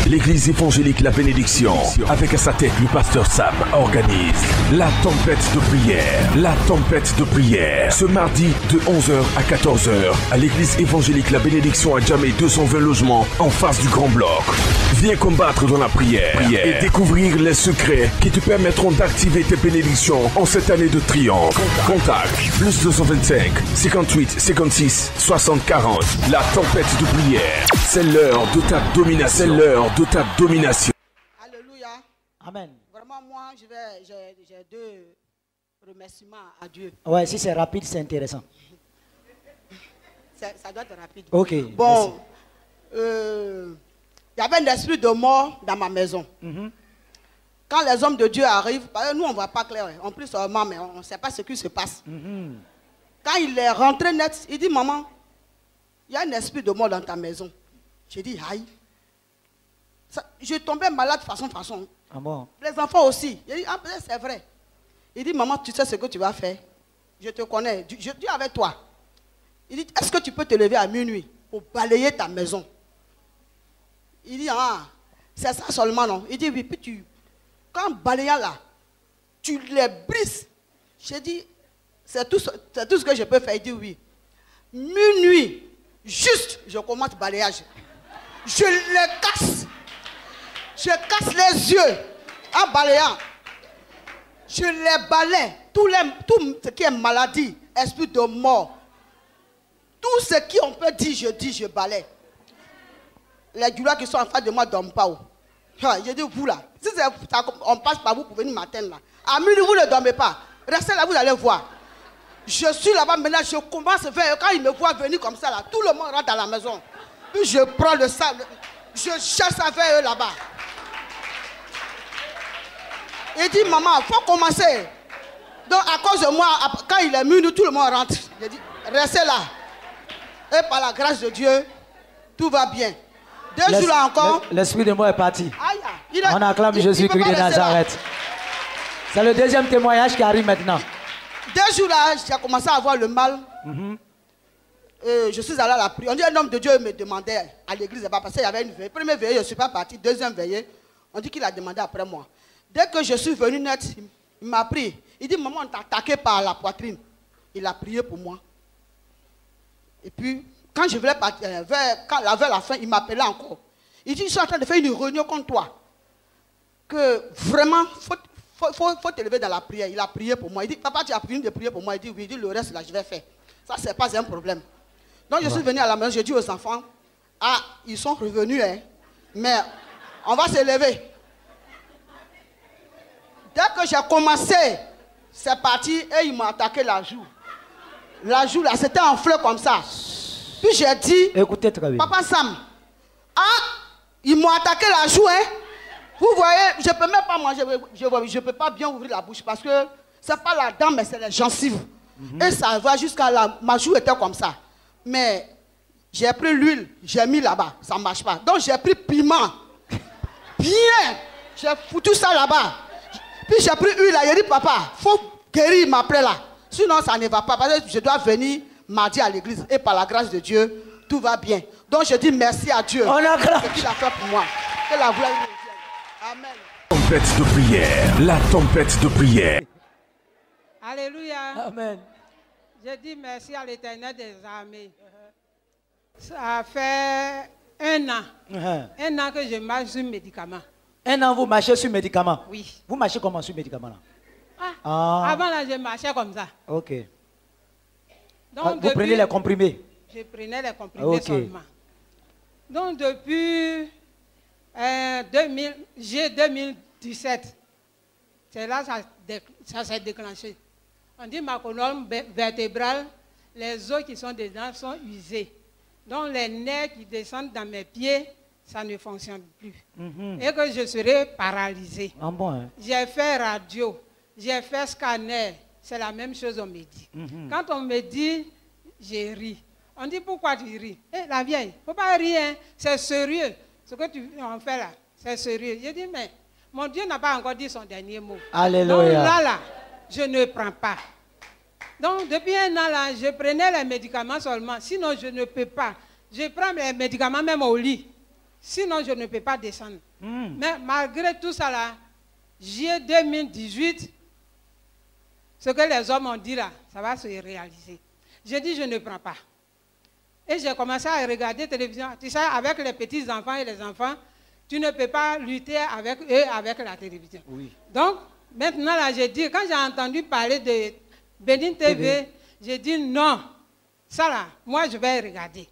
l'église évangélique La Bénédiction, avec à sa tête le pasteur Sam, organise la tempête de prière. La tempête de prière. Ce mardi de 11h à 14h à l'église évangélique La Bénédiction à Djamé, 220 logements en face du Grand Bloc. Viens combattre dans la prière et découvrir les secrets qui te permettront d'activer tes bénédictions en cette année de triomphe. Contact plus 225 58 56 60 40. La tempête de prière. C'est l'heure de ta domination. C'est l'heure de ta domination. Alléluia. Amen. Vraiment, moi, j'ai deux remerciements à Dieu. Ouais, si c'est rapide, c'est intéressant. Ça doit être rapide. Ok. Bon, il y avait un esprit de mort dans ma maison. Quand les hommes de Dieu arrivent, parce que nous on ne voit pas clair, en plus seulement, mais on ne sait pas ce qui se passe. Quand il est rentré net, il dit, maman, il y a un esprit de mort dans ta maison. J'ai dit, aïe. Je tombais malade façon. Ah bon? Les enfants aussi. Il dit, ah, c'est vrai. Il dit, maman, tu sais ce que tu vas faire? Je te connais, je dis avec toi. Il dit, est-ce que tu peux te lever à minuit pour balayer ta maison? Il dit, ah, c'est ça seulement, non? Il dit, oui, puis quand balayant là, tu les brises. J'ai dit, c'est tout ce que je peux faire. Il dit, oui. Minuit, juste, je commence le balayage. Je les casse. Je casse les yeux en balayant. Je les balaye. Tout ce qui est maladie, esprit de mort. Tout ce qu'on peut dire, je balaye. Les douleurs qui sont en face de moi ne dorment pas. Je dis, vous là, si on passe par vous pour venir matin là, à minuit vous ne dormez pas. Restez là, vous allez voir. Je suis là-bas maintenant, je commence à faire, quand ils me voient venir comme ça là, tout le monde rentre dans la maison. Puis je prends le sable, je cherche à faire eux là-bas. Il dit, maman, il faut commencer. Donc à cause de moi, quand il est minuit, tout le monde rentre. Je dis, restez là. Et par la grâce de Dieu, tout va bien. 2 jours là encore. L'esprit de mort est parti. Aïe, on acclame Jésus-Christ de Nazareth. C'est le deuxième témoignage qui arrive maintenant. 2 jours là, j'ai commencé à avoir le mal. Je suis allé à la prière. On dit un homme de Dieu me demandait à l'église là-bas parce qu'il y avait une veillée. Première veillée, je ne suis pas parti. Deuxième veillée, on dit qu'il a demandé après moi. Dès que je suis venu net, il m'a pris. Il dit, maman, on t'a attaqué par la poitrine. Il a prié pour moi. Et puis, quand je voulais partir, vers la fin, il m'appelait encore. Il dit, je suis en train de faire une réunion contre toi. Que vraiment, faut te lever dans la prière. Il a prié pour moi. Il dit, papa, tu as fini de prier pour moi. Il dit, oui. Il dit, le reste, là, je vais faire. Ça, ce n'est pas un problème. Donc, je suis venu à la maison, j'ai dit aux enfants, ah, ils sont revenus, hein, mais on va se lever. Dès que j'ai commencé, c'est parti et ils m'ont attaqué la joue. La joue, là, c'était enflé comme ça. Puis j'ai dit, écoutez très bien. Papa Sam, ah, ils m'ont attaqué la joue, hein. Vous voyez, je ne peux même pas manger, je ne peux pas bien ouvrir la bouche parce que ce n'est pas la dent, mais c'est les gencives. Et ça va jusqu'à là, ma joue était comme ça. Mais j'ai pris l'huile, j'ai mis là-bas, ça ne marche pas. Donc j'ai pris piment. Bien, j'ai foutu ça là-bas. Puis j'ai pris l'huile là, j'ai dit, papa, il faut guérir ma plaie là. Sinon ça ne va pas, parce que je dois venir mardi à l'église. Et par la grâce de Dieu, tout va bien. Donc je dis merci à Dieu. On a ce qu'il a fait pour moi. Que la gloire lui revienne. Amen. Tempête de prière. La tempête de prière. Alléluia. Amen. Je dis merci à l'Éternel des armées. Ça fait 1 an. 1 an que je marche sur médicaments. 1 an, vous marchez sur médicaments? Oui. Vous marchez comment sur médicaments là? Avant là, je marchais comme ça. Ok. Donc, vous prenez les comprimés? Je prenais les comprimés seulement. Donc depuis juillet 2017, c'est là que ça s'est déclenché. On dit ma colonne vertébrale, les os qui sont dedans sont usés. Donc les nerfs qui descendent dans mes pieds, ça ne fonctionne plus. Et que je serai paralysé. Ah bon, hein? J'ai fait radio, j'ai fait scanner. C'est la même chose on me dit. Quand on me dit, j'ai ri. On dit pourquoi tu ris? La vieille, il ne faut pas rire, hein? C'est sérieux. Ce que tu en fais là, c'est sérieux. Je dis, mais mon Dieu n'a pas encore dit son dernier mot. Alléluia. Donc là, je ne prends pas. Donc depuis 1 an là, je prenais les médicaments seulement. Sinon, je ne peux pas. Je prends les médicaments même au lit. Sinon, je ne peux pas descendre. Mais malgré tout ça, là, juillet 2018, ce que les hommes ont dit là, ça va se réaliser. J'ai dit, je ne prends pas. Et j'ai commencé à regarder la télévision. Tu sais, avec les petits-enfants et les enfants, tu ne peux pas lutter avec eux, avec la télévision. Oui. Donc, maintenant, là, j'ai dit, quand j'ai entendu parler de Bénin TV, j'ai dit non. Ça là, moi, je vais regarder.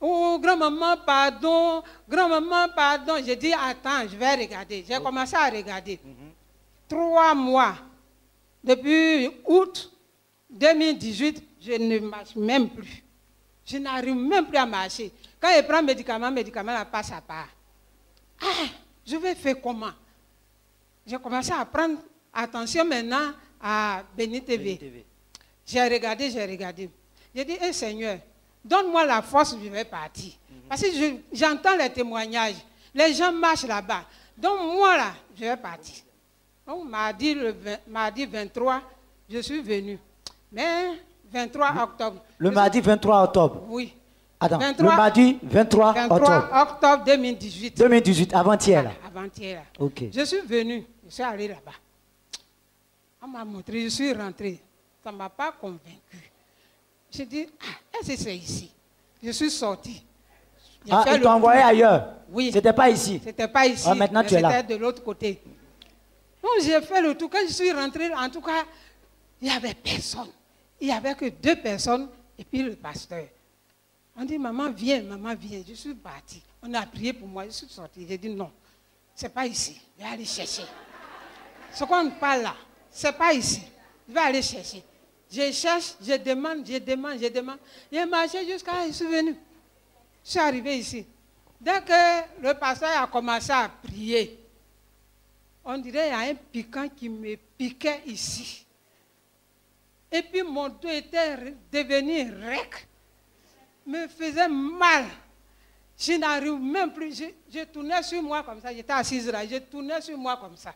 Oh, grand-maman, pardon. Grand-maman, pardon. J'ai dit, attends, je vais regarder. J'ai commencé à regarder. 3 mois. Depuis août 2018, je ne marche même plus. Je n'arrive même plus à marcher. Quand je prends médicament là passe à part. Ah, je vais faire comment? J'ai commencé à prendre attention maintenant à Bénin TV. J'ai regardé. J'ai dit, hey, Seigneur, donne-moi la force, je vais partir. Parce que j'entends les témoignages. Les gens marchent là-bas. Donc moi, là, je vais partir. Donc, mardi 23, je suis venu. Mais 23 octobre. Le mardi 23 octobre? Oui. Attends, le mardi 23 octobre 2018. 2018, avant-hier. Avant-hier. Ok. Je suis venu, je suis allé là-bas. On m'a montré, je suis rentré. Ça ne m'a pas convaincu. J'ai dit, est-ce que c'est ici? Je suis sorti. Ils t'ont envoyé ailleurs? Oui. C'était pas ici? C'était pas ici. Ah, maintenant tu es là. C'était de l'autre côté. Donc j'ai fait le tour. Quand je suis rentré, en tout cas, il n'y avait personne. Il n'y avait que 2 personnes et puis le pasteur. On dit, maman, viens. Je suis parti. On a prié pour moi, je suis sorti. J'ai dit, non, ce n'est pas ici. Je vais aller chercher. Ce qu'on parle là, ce n'est pas ici. Je vais aller chercher. Je cherche, je demande. J'ai marché jusqu'à là, je suis venu. Je suis arrivé ici. Dès que le pasteur a commencé à prier, on dirait qu'il y a un piquant qui me piquait ici. Et puis mon dos était devenu rec. Me faisait mal. Je n'arrive même plus. Je tournais sur moi comme ça. J'étais assise là. Je tournais sur moi comme ça.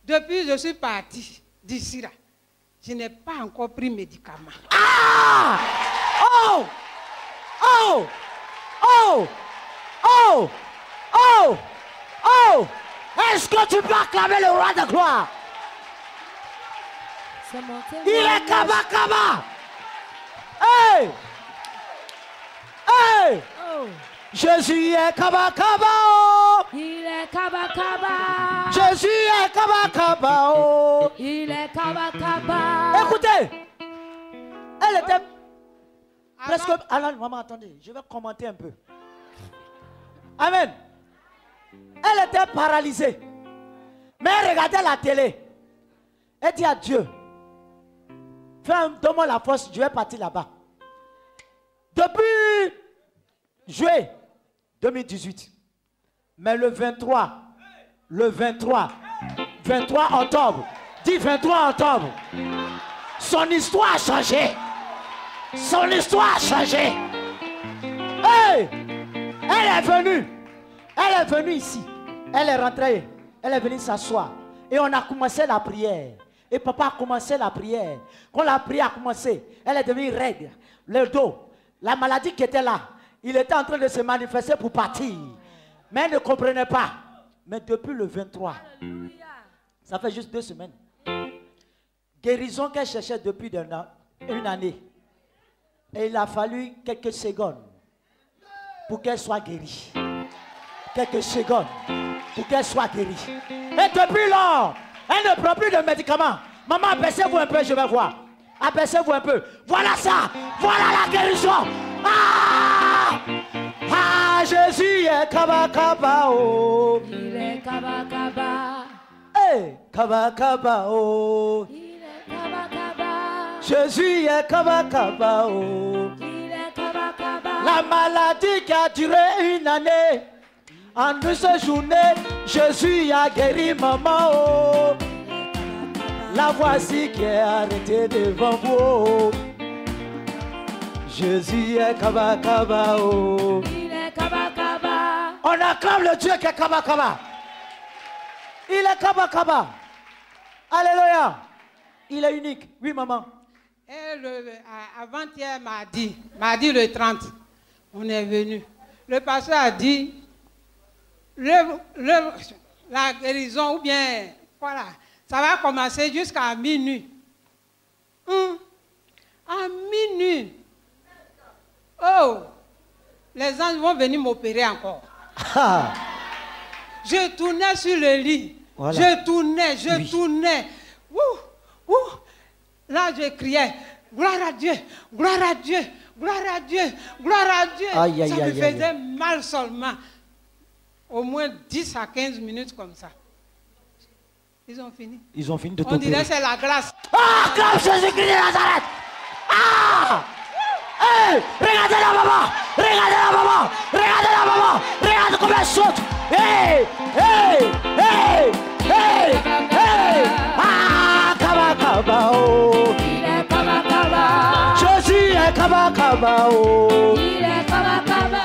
Depuis, je suis partie d'ici là. Je n'ai pas encore pris médicament. Ah! Oh! Oh! Oh! Oh! Oh! Oh! Est-ce que tu peux acclamer le roi de gloire? Il est Kaba. Hey! Hey! Oh. Jésus est Kaba. Oh. Il est Kaba. Jésus est Kaba. Oh. Il est Kaba. Écoutez, elle était presque... Alors, maman, attendez, je vais commenter un peu. Amen. Elle était paralysée. Mais elle regardait la télé. Elle dit à Dieu, donne-moi la force, je vais partir là-bas. Depuis juillet 2018. Mais le 23 octobre, dit 23 octobre, son histoire a changé. Son histoire a changé. Hey! Elle est venue ici. Elle est rentrée. Elle est venue s'asseoir. Et on a commencé la prière. Et papa a commencé la prière. Quand la prière a commencé, elle est devenue raide. Le dos, la maladie qui était là, il était en train de se manifester pour partir. Mais elle ne comprenait pas. Mais depuis le 23, ça fait juste 2 semaines. Guérison qu'elle cherchait depuis une année. Et il a fallu quelques secondes pour qu'elle soit guérie. Quelques secondes pour qu'elle soit guérie. Et depuis lors, elle ne prend plus de médicaments. Maman, abaissez-vous un peu, je vais voir. Abaissez-vous un peu. Voilà ça. Voilà la guérison. Ah! Ah, Jésus est Kaba. Oh. Il est Kaba. Hey, Kaba. Oh. Il est Kaba. Jésus est Kaba. Oh. Il est Kaba. La maladie qui a duré une année. En une seule journée, Jésus a guéri maman. Oh. La voici qui est arrêtée devant vous. Jésus est Kaba. Oh. Il est Kaba. On acclame le Dieu qui est Kaba. Il est Kaba. Alléluia. Il est unique. Oui, maman. Et avant-hier, mardi le 30, on est venu. Le pasteur a dit, la guérison, ou bien, voilà, ça va commencer jusqu'à minuit. À minuit. Oh, les anges vont venir m'opérer encore. Ah. Je tournais sur le lit. Voilà. Je tournais. Ouh. Là, je criais, gloire à Dieu, gloire à Dieu, gloire à Dieu, gloire à Dieu. Aïe, aïe, Ça me aïe, faisait aïe. mal seulement. Au moins 10 à 15 minutes comme ça. Ils ont fini. Ils ont fini de On dirait t'opérer. que c'est la glace. Ah, comme Jésus-Christ de Nazareth. Ah! Hey, regardez la maman. Regardez la maman. Regardez la maman. Regardez comme elle saute. Hey, hey, hey, hey, hey. Ah, kaba kaba oh. Il est kaba kaba. Jésus est kaba kaba oh. Il est kaba kaba.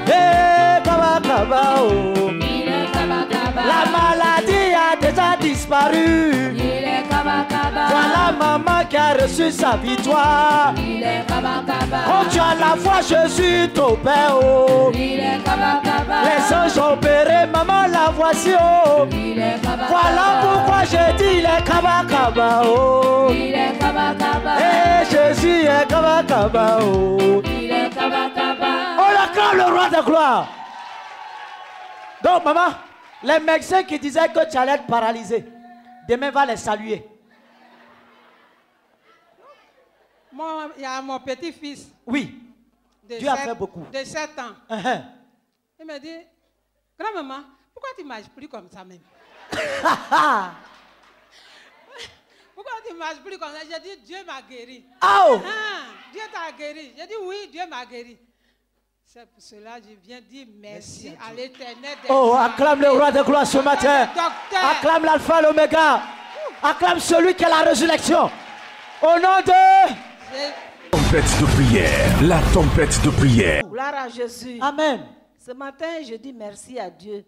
Hey, kaba kaba oh. Il est kaba kaba. La maladie a déjà disparu. Il est kaba kaba. Voilà maman qui a reçu sa victoire. Il est kaba kaba. Quand tu as la foi, Jésus t'opère. Oh. Il est kaba kaba. Les anges ont opéré, maman la voici. Oh. Il est kaba Voilà kaba. pourquoi je dis il est kaba kaba. Oh. Il est kaba kaba. Et Jésus est kaba kaba. Oh. Il est kaba kaba. On acclame le roi de gloire. Donc maman, les médecins qui disaient que tu allais être paralysé, demain va les saluer. Il y a mon petit-fils Oui. de, Dieu a fait beaucoup. de 7 ans. Uh-huh. Il me dit, grand-maman, pourquoi tu ne marches plus comme ça même? Pourquoi tu ne marches plus comme ça? J'ai dit, Dieu m'a guéri. Oh. Dieu t'a guéri. J'ai dit, oui, Dieu m'a guéri. C'est pour cela que je viens dire merci à l'Éternel. Oh, acclame le roi de gloire ce matin. Acclame l'alpha et l'oméga. Acclame celui qui a la résurrection. Au nom de... Tempête de prière, la tempête de prière. Gloire à Jésus. Amen. Ce matin, je dis merci à Dieu.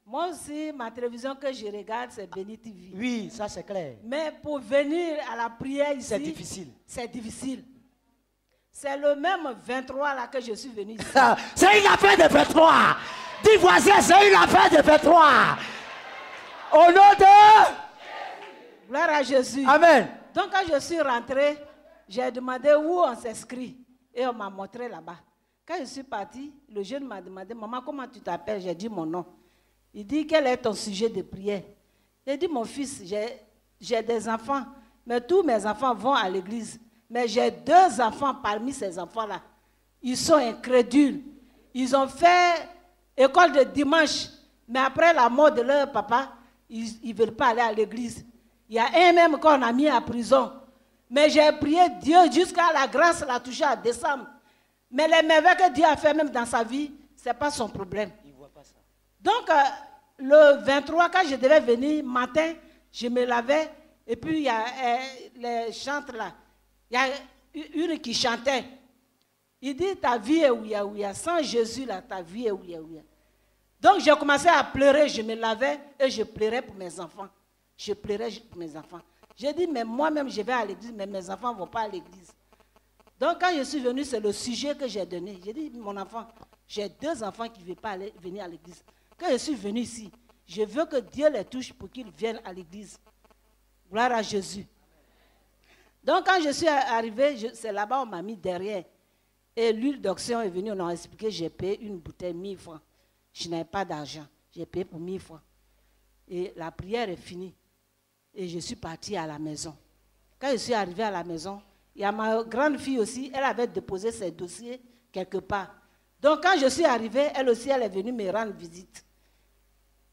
Moi aussi, ma télévision que je regarde, c'est Béni TV. Oui, ça c'est clair. Mais pour venir à la prière ici, C'est difficile. c'est difficile. C'est le même 23 là que je suis venu ici. C'est une affaire de 23. Dis voisin, c'est une affaire de 23. Au nom de... Gloire à Jésus. Amen. Donc quand je suis rentrée, j'ai demandé où on s'inscrit. Et on m'a montré là-bas. Quand je suis partie, le jeune m'a demandé, maman, comment tu t'appelles? J'ai dit mon nom. Il dit, quel est ton sujet de prière? J'ai dit, mon fils, j'ai des enfants, mais tous mes enfants vont à l'église. Mais j'ai 2 enfants parmi ces enfants-là. Ils sont incrédules. Ils ont fait école de dimanche, mais après la mort de leur papa, ils ne veulent pas aller à l'église. Il y a un même qu'on a mis à prison. Mais j'ai prié Dieu jusqu'à la grâce l'a touché à décembre. Mais les merveilles que Dieu a fait même dans sa vie, ce n'est pas son problème. Il voit pas ça. Donc, le 23, quand je devais venir, matin, je me lavais. Et puis, il y a les chantres là. Il y a une qui chantait. Il dit, ta vie est ouïa ouïa. Sans Jésus, là, ta vie est ouïa ouïa. Donc, j'ai commencé à pleurer. Je me lavais et je pleurais pour mes enfants. Je pleurais pour mes enfants. J'ai dit, mais moi-même, je vais à l'église, mais mes enfants ne vont pas à l'église. Donc, quand je suis venue, c'est le sujet que j'ai donné. J'ai dit, mon enfant, j'ai 2 enfants qui ne veulent pas venir à l'église. Quand je suis venue ici, je veux que Dieu les touche pour qu'ils viennent à l'église. Gloire à Jésus. Donc, quand je suis arrivée, c'est là-bas, on m'a mis derrière. Et l'huile d'onction est venue, on a expliqué, j'ai payé une bouteille 1000 francs. Je n'avais pas d'argent. J'ai payé pour 1000 francs. Et la prière est finie. Et je suis partie à la maison. Quand je suis arrivée à la maison, il y a ma grande fille aussi, elle avait déposé ses dossiers quelque part. Donc, quand je suis arrivée, elle aussi, elle est venue me rendre visite.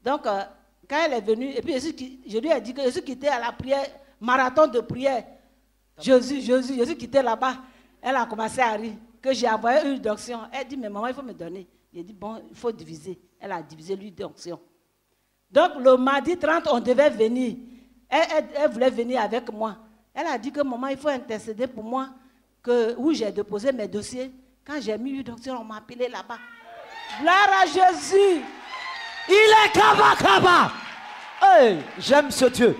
Donc, quand elle est venue, et puis je lui ai dit que je suis quitté à la prière, marathon de prière. Jésus, je suis quitté là-bas. Elle a commencé à rire, que j'ai envoyé une d'onction. Elle dit, mais maman, il faut me donner. J'ai dit, bon, il faut diviser. Elle a divisé l'huile d'onction. Donc, le mardi 30, on devait venir. Elle voulait venir avec moi. Elle a dit que maman, il faut intercéder pour moi, où j'ai déposé mes dossiers. Quand j'ai mis une docteur, on m'a appelé là-bas. Gloire à Jésus. Il est kaba kaba. Hey, j'aime ce Dieu.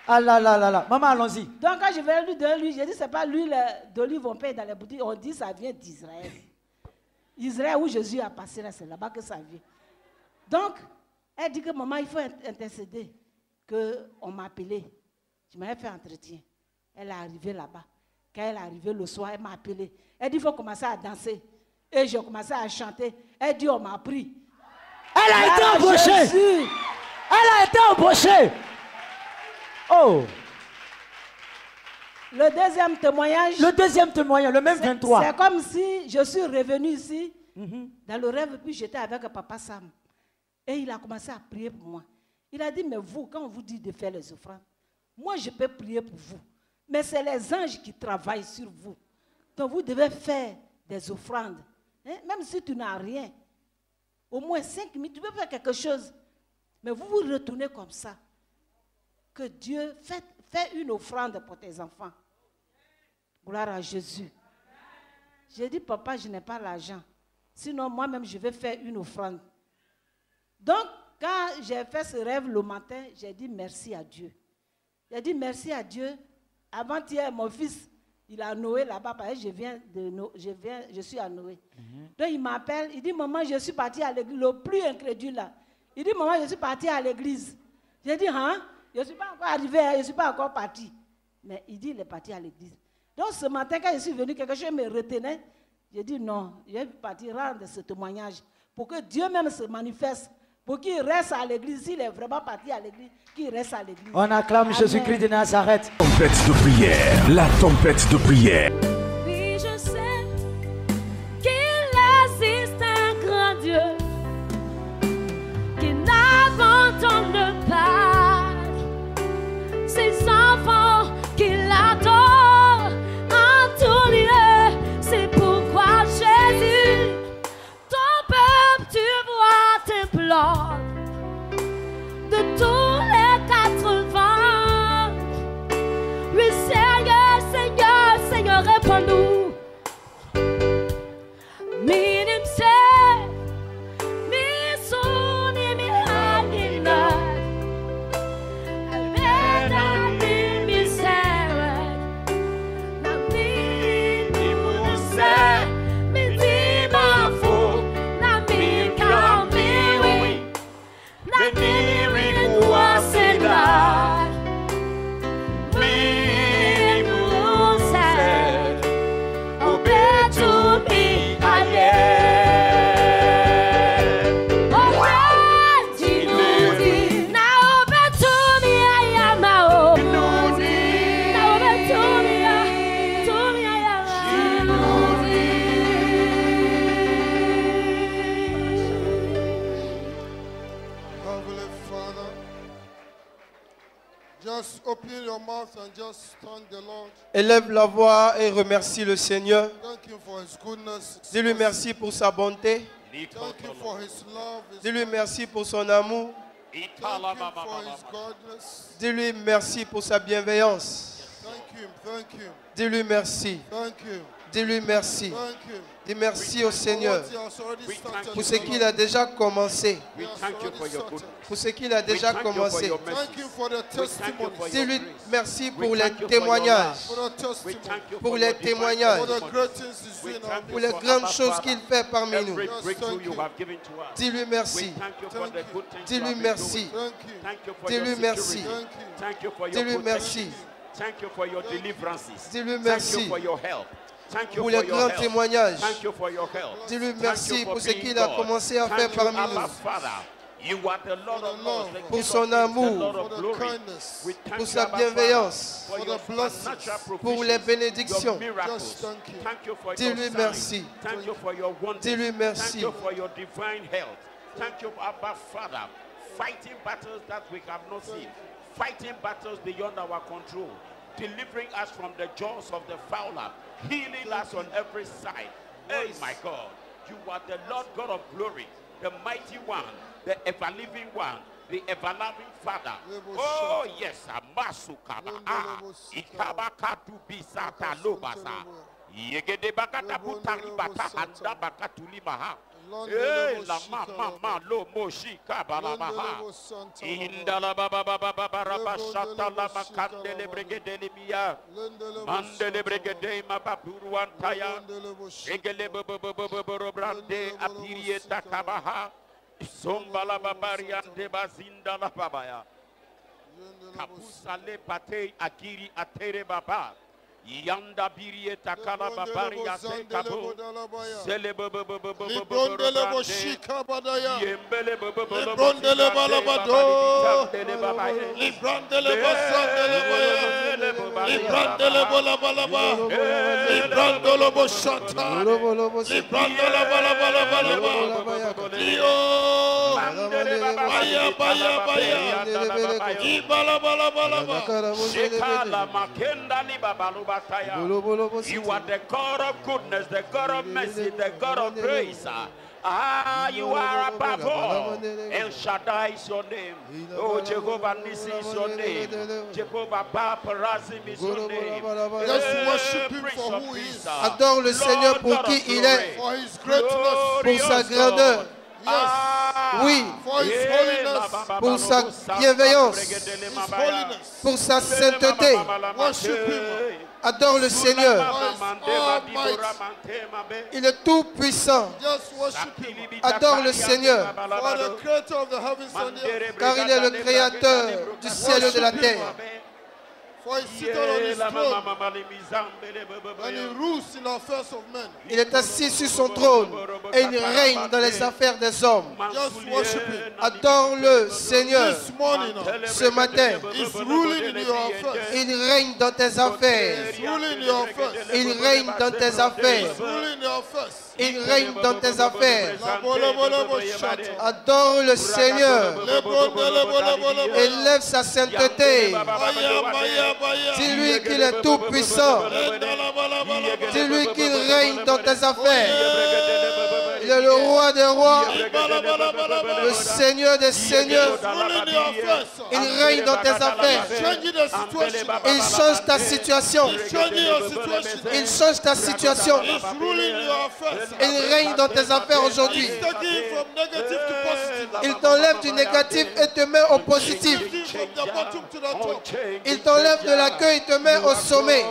Ah là là là là. Maman, allons-y. Donc quand je vais lui donner l'huile, j'ai dit, c'est pas l'huile d'olive on paye dans les boutiques. On dit ça vient d'Israël. Israël où Jésus a passé, là, c'est là-bas que ça vient. Donc, elle dit que maman, il faut intercéder, qu'on m'a appelé. Je m'avais fait entretien. Elle est arrivée là-bas. Quand elle est arrivée le soir, elle m'a appelé. Elle dit, il faut commencer à danser. Et j'ai commencé à chanter. Elle dit, on m'a pris. Elle a été embauchée. Jésus. Elle a été embauchée. Oh. Le deuxième témoignage. Le deuxième témoignage, le même 23. C'est comme si je suis revenue ici, dans le rêve, puis j'étais avec papa Sam. Et il a commencé à prier pour moi. Il a dit, mais vous, quand on vous dit de faire les offrandes, moi je peux prier pour vous. Mais c'est les anges qui travaillent sur vous. Donc vous devez faire des offrandes. Hein? Même si tu n'as rien. Au moins 5 minutes, tu peux faire quelque chose. Mais vous vous retournez comme ça. Que Dieu fait une offrande pour tes enfants. Gloire à Jésus. J'ai dit, papa, je n'ai pas l'argent. Sinon, moi-même, je vais faire une offrande. Donc, quand j'ai fait ce rêve le matin, j'ai dit merci à Dieu. J'ai dit merci à Dieu. Avant-hier, mon fils, il a Noé là-bas, parce que je suis à Noé. Donc, il m'appelle, il dit, maman, je suis parti à l'église, le plus incrédule là. Il dit, maman, je suis parti à l'église. J'ai dit, hein? Je ne suis pas encore arrivé, je ne suis pas encore parti. Mais il dit, il est parti à l'église. Donc, ce matin, quand je suis venu, quelque chose me retenait. J'ai dit, non, je vais partir rendre ce témoignage pour que Dieu même se manifeste. Pour qu'il reste à l'église, s'il est vraiment parti à l'église, qu'il reste à l'église. On acclame Jésus-Christ de Nazareth. Tempête de prière, la tempête de prière. Oui, je sais qu'il existe un grand Dieu qui n'abandonne pas ses enfants, qu'il adore en tout lieu. C'est pourquoi Jésus, ton peuple, tu vois, t'implore de tous les 4 vents. Oui, Seigneur, Seigneur, Seigneur, réponds-nous. Minim se, mi suni mi hangina, alveda mi misere, na mi muse, mi di mafu, na mi kamiwi, na mi wikuasena. Just open your mouth and just thank the Lord. Élève la voix et remercie le Seigneur. Thank him for his goodness. Dis-lui merci pour sa bonté. Thank him for his love. Dis-lui merci pour son amour. Thank him for his godness. Dis-lui merci pour sa bienveillance. Thank him. Thank him. Dis-lui merci. Thank him. Dis-lui merci. Thank him. Dis merci au Seigneur What he has already started pour ce in qu'il your a life. déjà commencé. He has already started. Pour ce qu'il a déjà commencé. Thank him for the testimonies. Dis-lui merci pour les témoignages. For the testimonies. Pour les témoignages. For the great things he's doing in our Pour les grandes choses qu'il fait parmi nous. midst. Just thank him. Dis-lui merci. Dis-lui merci. Thank you. Dis-lui merci. Thank you. Dis-lui merci. Thank you for your deliverances. Dis-lui Thank merci you for your help. Thank you pour for les your grands help. témoignages. Thank you for your help. Dis-lui Thank merci you pour for ce being qu'il a God. commencé à Thank faire you, parmi Abba nous. Father. You are the Lord of Lords, the Pour King son of Kings, the amour, Lord of For the Glory. kindness, We thank pour you, sa Abba bienveillance, Father, for for your the blessings, supernatural pour provisions, les bénédictions. your miracles. Just thank you. Thank you for Dis-lui your merci. signs. Thank you for your wonders. Dis-lui merci. Thank you for your divine health. Thank you, Abba Father, fighting battles that we have not seen, fighting battles beyond our control, delivering us from the jaws of the fowler, healing us on every side. Hey, my God, you are the Lord God of glory, the mighty one, the ever-living one, the everlasting Father. Oh, yes, Amasukaba. Ikabakatu bisata lobasa. Yegede bakata butari bata handa bakatuli maha. Eh, la mama lo moshi kabalabaha. Indala baba baba baba rabashata la makandele bregedele miya. Mandele bregede mababuru antaya. Egele bobo brande apirie takabaha. Sombala babari ande bazinda la babaya. Kapusa le pate akiri atere baba. Yanda birie takala babari ate kabo. Sele bobo Librondele boshika badaya. Yembele bobo Librondele balabado. Librondele basandele baya. Librondele balabalaba. Librondele boshata. Librondele balabalaba. Lio. Baya baya baya. Ibalabalaba. Shekala makenda ni babalubataya. You are the God of goodness, the God of mercy, the God of grace. Ah, you are above all. El Shaddai is your name. Oh, Jehovah Nissi is your name. Jehovah Baparazim is your name. Just worship him for who he is. Adore le Seigneur pour qui il est, For his greatness. pour sa grandeur, oui, For his holiness. pour sa bienveillance, His holiness. pour sa sainteté. Worship him. Adore le Seigneur. Almighty. Il est tout puissant. Just worship him. Adore le Seigneur, For the creator of the heavens and the earth. car il est le créateur du ciel et de la terre. For he seated on his throne. And he rules in the affairs of men. Il est assis sur son trône et il règne dans les affaires des hommes. Just worship him. Adore le Seigneur This morning, ce matin. he's ruling in your affairs. Il règne dans tes affaires. He's ruling in your affairs. Il règne dans tes affaires. He's ruling in your affairs. Il règne dans tes affaires. La bola bola bola shata. Adore le Seigneur. Le bola bola bola bola. Élève sa sainteté. Baya baya baya. Dis-lui qu'il est tout puissant. Dis-lui qu'il règne dans tes affaires. Il est le roi des rois, le Seigneur des seigneurs. Il règne dans tes affaires. Il change ta situation. Il change ta situation. Il règne dans tes affaires aujourd'hui. Il t'enlève du négatif et te met au positif. Il t'enlève de l'accueil et te met au sommet.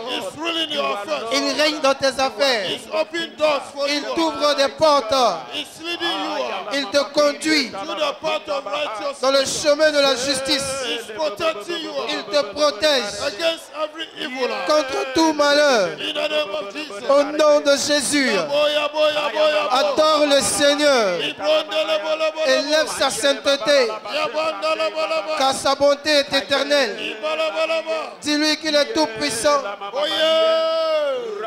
Il règne dans tes affaires. Il t'ouvre des portes. Il te conduit dans le chemin de la justice. Il te protège contre tout malheur. Au nom de Jésus, adore le Seigneur. Élève sa sainteté, car sa bonté est éternelle. Dis-lui qu'il est tout puissant.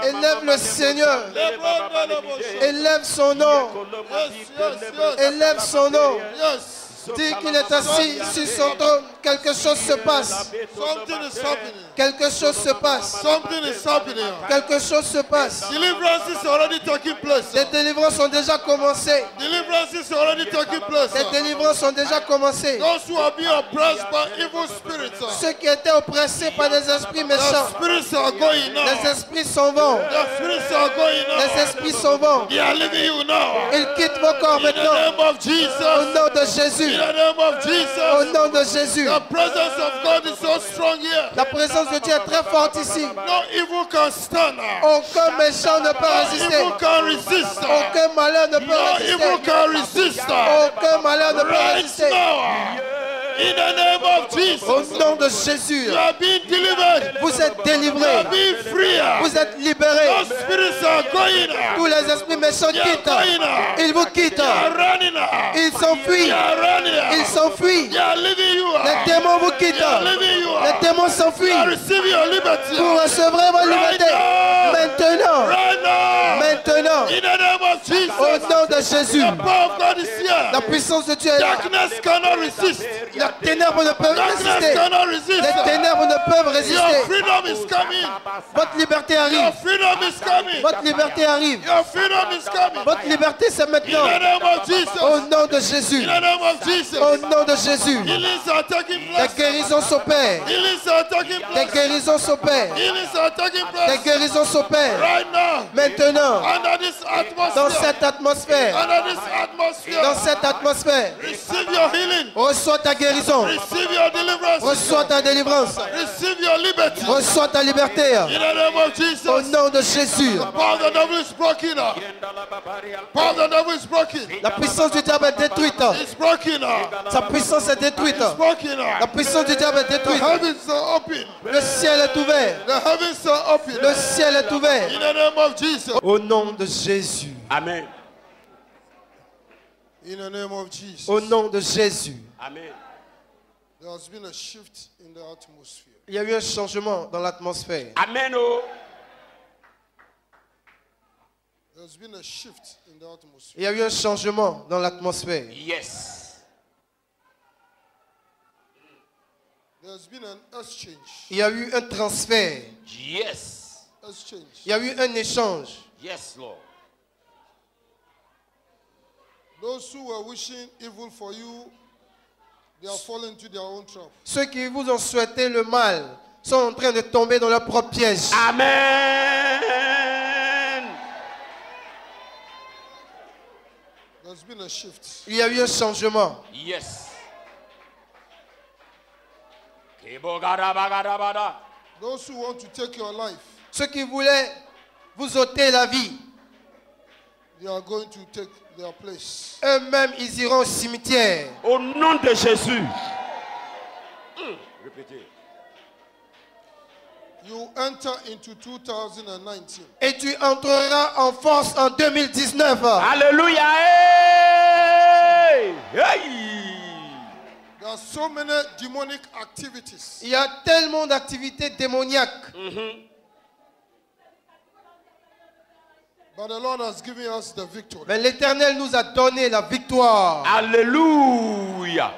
Élève le Seigneur. Élève son nom. Élève son nom. Dis qu'il est assis sur son trône. Quelque chose se passe. Quelque chose se passe. Quelque chose se passe. Les délivrances ont déjà commencé. Les délivrances ont déjà commencé. Ceux qui étaient oppressés par des esprits méchants, les esprits s'en vont. Les esprits s'en vont. Ils quittent vos corps maintenant. Au nom de Jésus. Au nom de Jésus. La présence de Dieu est très forte ici. Aucun méchant ne peut résister. Aucun malheur ne peut résister. Aucun malheur ne peut résister. In the name of Jesus. Au nom de Jésus, You are being delivered. vous êtes délivrés. You are being free. Vous êtes libérés. Those spirits are going out. Tous les esprits méchants They are quittent. going out. Ils vous quittent. They are running out. Ils s'enfuient. They are running out. Ils s'enfuient. They are leaving you out. Les démons vous quittent. They are leaving you out. Les démons s'enfuient. You are receiving your liberty. Vous recevrez votre Right liberté. now. Maintenant. Right now. Maintenant. In the name of Jesus. Au nom de Jésus. The power of God is here. La puissance de Dieu est là. Darkness cannot resist. Les ténèbres ne peuvent Darkness résister. cannot resist. Les ténèbres ne peuvent Your résister. freedom is coming. Votre liberté Your arrive. freedom is coming. Votre liberté arrive. Your freedom is coming. Votre liberté c'est In maintenant. the name of Jesus. Au nom de Jésus. In the name of Jesus. Au nom de Jésus. Healings are taking Des place. guérisons s'opèrent. Healings are taking Des place. guérisons s'opèrent. Healings are taking Des place. guérisons s'opèrent. Right now. Maintenant. Under this Dans atmosphere. cette atmosphère. atmosphère, under this atmosphere, dans cette atmosphère, receive your healing, reçois ta guérison, receive your deliverance, reçois ta délivrance, receive your liberty. reçois ta liberté. In the name of Jesus. Au nom de Jésus. Power of the devil is broken. Power of the devil is broken. La puissance du diable est détruite. It's broken. Sa puissance est détruite. It's broken. La puissance du diable est The détruite. heavens are open. Le ciel est ouvert. The heavens are open. Le ciel est ouvert. In the name of Jesus. Au nom de Jésus. Amen. In the name of Jesus. Au nom de Jésus. Amen. There has been a shift in the atmosphere. Il y a eu un changement dans l'atmosphère. Amen. Oh. There's been a shift in the atmosphere. Il y a eu un changement dans l'atmosphère. Yes. There's been an exchange. Il y a eu un transfert. Yes. Exchange. Il y a eu un échange. Yes, Lord. Those who were wishing evil for you, they are falling into their own trap. Ceux qui vous ont souhaité le mal sont en train de tomber dans leur propre piège. Amen. There's been a shift. Il y a eu un changement. Yes. Those who want to take your life, Ceux qui voulaient vous ôter la vie, they are going to take their place. eux-mêmes, ils iront au cimetière. Au nom de Jésus. Répétez. You enter into 2019. Et tu entreras en force en 2019. Alléluia. Hey. Hey. There are so many demonic activities. Il y a tellement d'activités démoniaques. But the Lord has given us the victory. Mais l'Éternel nous a donné la victoire. Alléluia.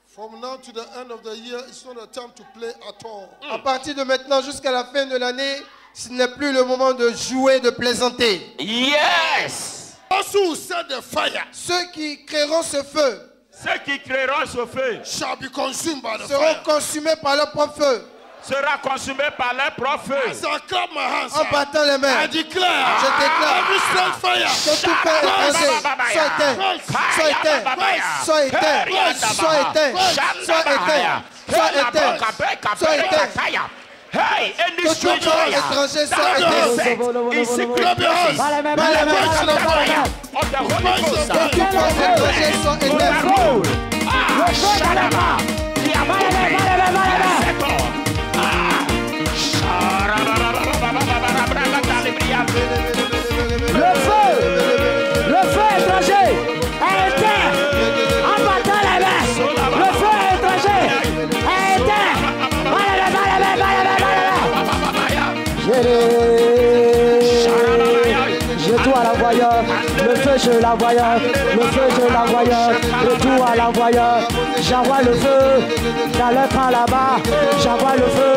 From now to the end of the year, it's not a time to play at all. À partir de maintenant jusqu'à la fin de l'année, ce n'est plus le moment de jouer, de plaisanter. Yes. Those who set the fire Ceux qui créeront ce feu Ceux qui créeront ce feu shall be consumed by the seront fire. consumés par leur propre feu. sera consumé par leur propre feu. As I clap my hands, En battant les mains, I declare je déclare every strange fire que tout feu étranger soit éteint, soit éteint, soit éteint, soit éteint, soit éteint, soit éteint, soit éteint. Hey, any Que tout strange feu fire étranger soit that éteint. is set in secret places, Bala, bala, by the bala, fire bala, bala. of the Holy Ghost, Que tout feu étranger soit éteint. overrule. Shalama. Le feu étranger est éteint en battant les mains. Le feu étranger est éteint. Je tout à l'envoyeur, le feu je l'envoyeur, le feu je l'envoyeur, le tout à l'envoyeur. J'envoie le feu dans le camp là-bas, j'envoie le feu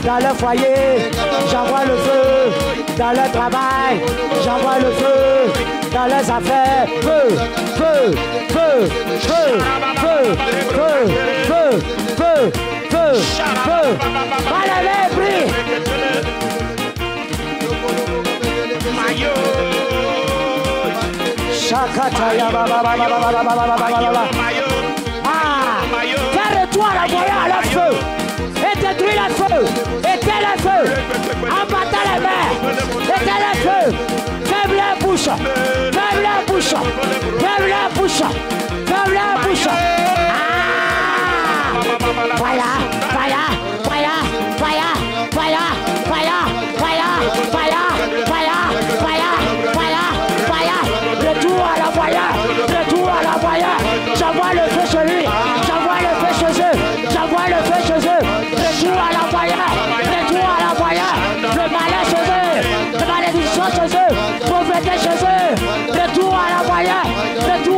dans le foyer, j'envoie le feu dans le travail, j'envoie le feu dans les affaires. Feu, feu, feu, feu, feu, feu, feu, feu, feu, feu. Allez, prie. Shakataya baba baba baba baba baba baba. Ah, fais retour à la voyant à le feu et détruis le feu, éteins le feu, en battant les mains, éteins le feu, ferme la bouche, ferme la bouche, ferme la bouche, ferme la bouche. Ah, fire, fire, fire, fire, fire, fire, fire, fire, fire, fire, fire, fire, retour à la voyant, retour à la voyant, j'envoie le feu chez lui, j'envoie le feu chez eux, j'envoie le feu chez eux, retour à la voyant, retour à la voyant, le malheur chez eux, le malédiction chez eux, pauvreté chez eux, retour à la voyant, retour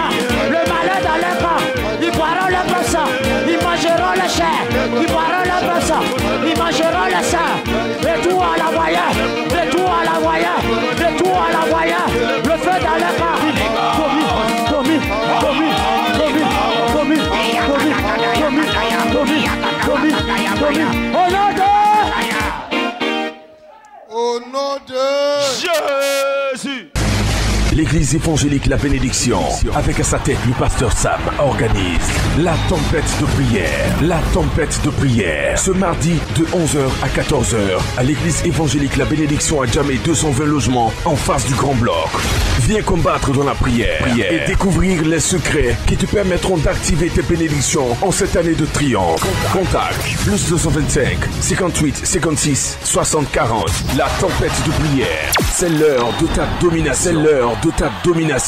camp. Le malheur dans leur camp. Ils boiront leur bon sang. Ils mangeront le chair. Ils boiront leur bon sang. Ils mangeront le sang. Retour à la voyage. Retour à la voyage. Retour à la voyage. Le feu dans leur camp. Au nom de Jésus. L'église évangélique La Bénédiction, avec à sa tête le pasteur Sam, organise la tempête de prière. La tempête de prière. Ce mardi de 11h à 14h à l'église évangélique La Bénédiction à Djamé 220 logements en face du Grand Bloc. Viens combattre dans la prière et découvrir les secrets qui te permettront d'activer tes bénédictions en cette année de triomphe. Contact plus 225 58 56 60 40. La tempête de prière. C'est l'heure de ta domination. C'est l'heure de ta domination.